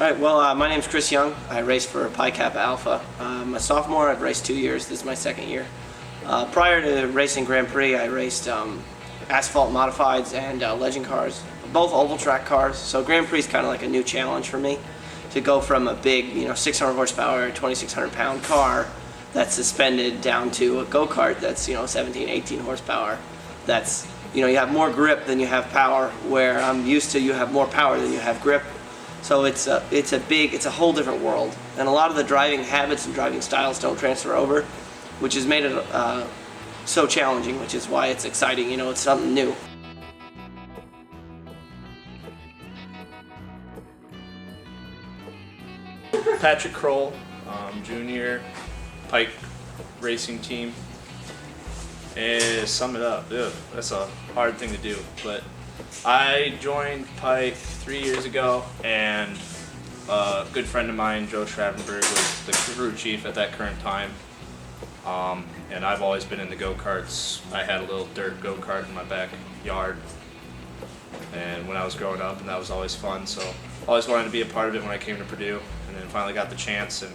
Alright, well, my name's Chris Young. I race for Pike Alpha. I'm a sophomore. I've raced 2 years. This is my second year. Prior to racing Grand Prix, I raced asphalt modifieds and legend cars, both oval track cars. So Grand Prix is kind of like a new challenge for me to go from a big, 600 horsepower, 2,600 pound car that's suspended down to a go-kart that's, 17, 18 horsepower. That's, you have more grip than you have power, where I'm used to you have more power than you have grip. So it's a whole different world, and a lot of the driving habits and driving styles don't transfer over, which has made it so challenging, which is why it's exciting. It's something new. Patrick Kroll, junior, Pike Racing team. And sum it up, that's a hard thing to do, but I joined Pike 3 years ago, and a good friend of mine, Joe Schravenberg, was the crew chief at that current time. And I've always been in the go-karts. I had a little dirt go-kart in my backyard, and when I was growing up, and that was always fun, so I always wanted to be a part of it when I came to Purdue, and then finally got the chance. And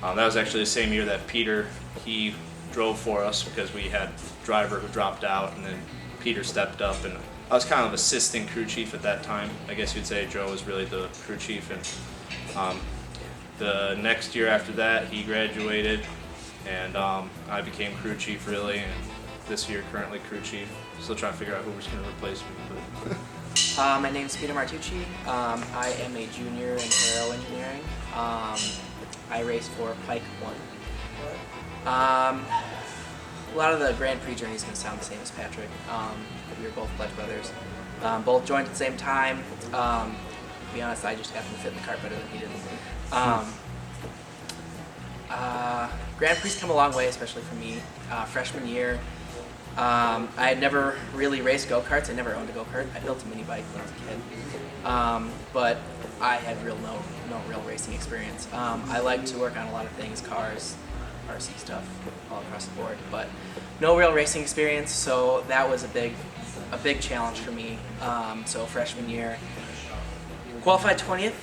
that was actually the same year that Peter, he drove for us, because we had a driver who dropped out, and then Peter stepped up, and I was kind of assistant crew chief at that time. I guess you'd say Joe was really the crew chief, and the next year after that he graduated, and I became crew chief really, and this year currently crew chief. Still trying to figure out who was going to replace me. But. My name is Peter Martucci. I am a junior in aero engineering. I race for Pike 1. A lot of the Grand Prix journey is going to sound the same as Patrick. We were both pledge brothers. Both joined at the same time. To be honest, I just happened to fit in the cart better than he did. Grand Prix come a long way, especially for me. Freshman year, I had never really raced go-karts. I never owned a go-kart. I built a mini bike when I was a kid, but I had no real racing experience. I like to work on a lot of things, cars, RC stuff, all across the board, but no real racing experience. So that was a big challenge for me. So freshman year, qualified 20th,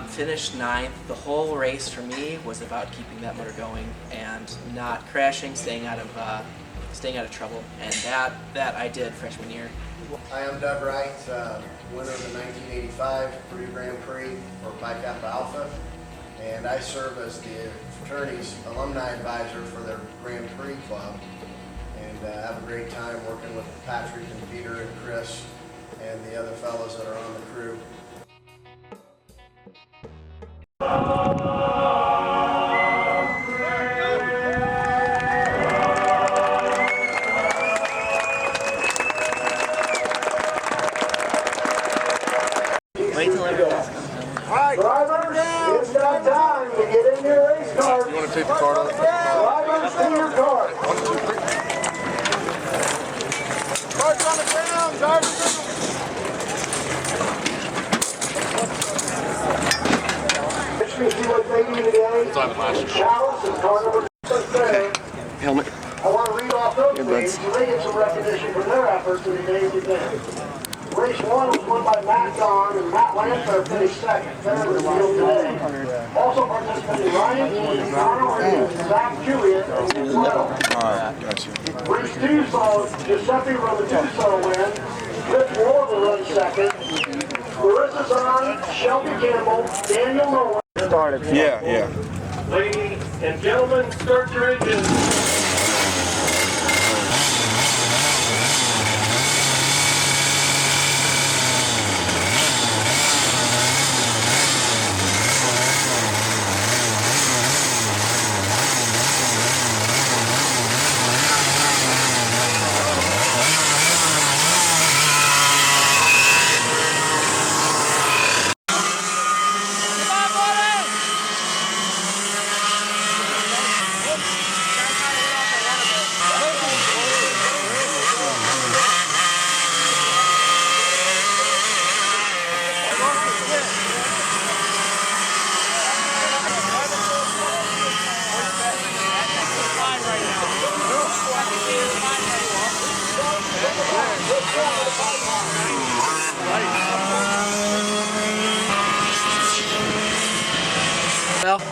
finished 9th. The whole race for me was about keeping that motor going and not crashing, staying out of trouble, and that I did freshman year. Hi, I'm Doug Wright, winner of the 1985 Purdue Grand Prix for Pike Alpha, and I serve as the fraternity's alumni advisor for their Grand Prix club, and have a great time working with Patrick and Peter and Chris and the other fellows that are on the crew. Wait till everyone's coming. All right, drivers, it's that time to get in your race car. You want to take the card off? Drivers, in your car. 1, 2, 3. Cards on the ground, drivers. Let me see what they do today. It's on the last. Chalice and car number 6. Helmet. I want to read off those names so they get some recognition for their efforts in today's event. Race 1 was won by Matt Don, and Matt Lancer finished second. Third was field today. Also participating Ryan, Connor, and Zach Juliet. Alright, gotcha. Race 2 saw Giuseppe Romaduso win. Rich Warner run second. Larissa Zahn, Shelby Campbell, Daniel Nolan. Yeah. Ladies and gentlemen, start your engines.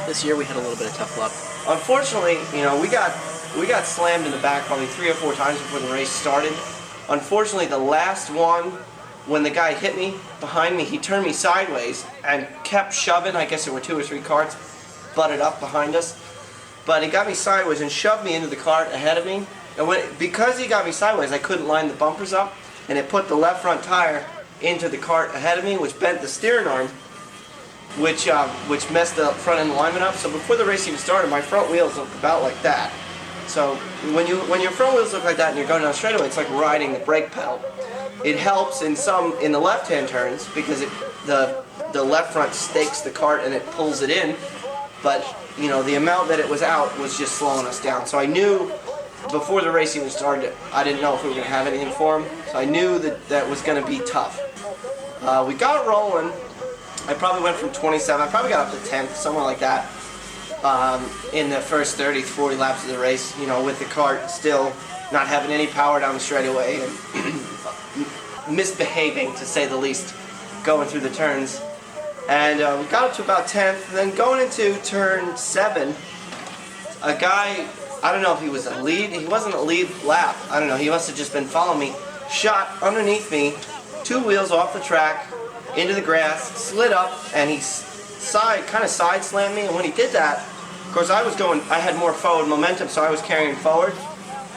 This year we had a little bit of tough luck. Unfortunately, we got slammed in the back probably 3 or 4 times before the race started. Unfortunately, the last one, when the guy hit me behind me, he turned me sideways and kept shoving. I guess there were 2 or 3 carts butted up behind us. But he got me sideways and shoved me into the cart ahead of me. And because he got me sideways, I couldn't line the bumpers up, and it put the left front tire into the cart ahead of me, which bent the steering arm, which messed the front end alignment up. So before the race even started, my front wheels looked about like that. So when your front wheels look like that and you're going down straightaway, it's like riding the brake pedal. It helps in the left-hand turns because the left front stakes the cart and it pulls it in. But the amount that it was out was just slowing us down. So I knew before the race even started, I didn't know if we were going to have anything for him. So I knew that was going to be tough. We got rolling. I probably went from 27, I probably got up to 10th, somewhere like that, in the first 30 to 40 laps of the race, with the cart still not having any power down the straightaway and misbehaving, to say the least, going through the turns. And we got up to about 10th, and then going into turn 7, a guy, I don't know if he was a lead, he wasn't a lead lap, I don't know, he must have just been following me, shot underneath me, 2 wheels off the track, into the grass, slid up, and he kind of side slammed me. And when he did that, of course I had more forward momentum, so I was carrying forward.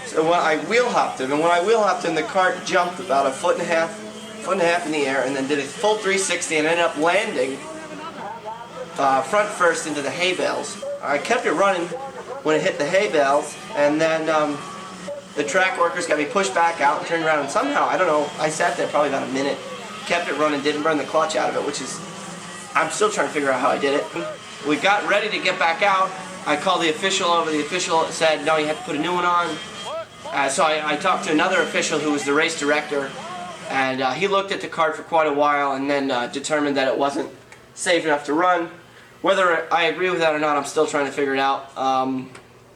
So when I wheel hopped him, the cart jumped about a foot and a half in the air, and then did a full 360 and ended up landing front first into the hay bales. I kept it running when it hit the hay bales, and then the track workers got me pushed back out and turned around, and somehow, I don't know, I sat there probably about a minute, kept it running, didn't burn the clutch out of it, which is, I'm still trying to figure out how I did it. We got ready to get back out. I called the official over. The official said, no, you have to put a new one on. So I talked to another official who was the race director, and he looked at the cart for quite a while and then determined that it wasn't safe enough to run. Whether I agree with that or not, I'm still trying to figure it out.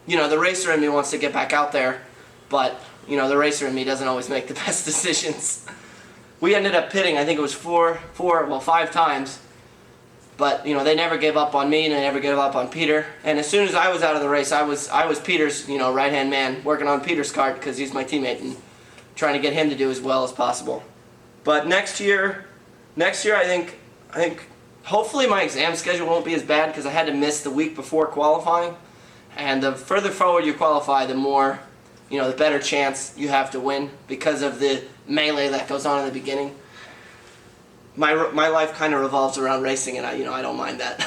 The racer in me wants to get back out there, but the racer in me doesn't always make the best decisions. We ended up pitting, I think it was 5 times, but they never gave up on me and they never gave up on Peter. And as soon as I was out of the race, I was Peter's right-hand man, working on Peter's cart because he's my teammate and trying to get him to do as well as possible. But next year I think hopefully my exam schedule won't be as bad because I had to miss the week before qualifying. And the further forward you qualify, the more, the better chance you have to win because of the melee that goes on in the beginning. My life kind of revolves around racing, and I don't mind that.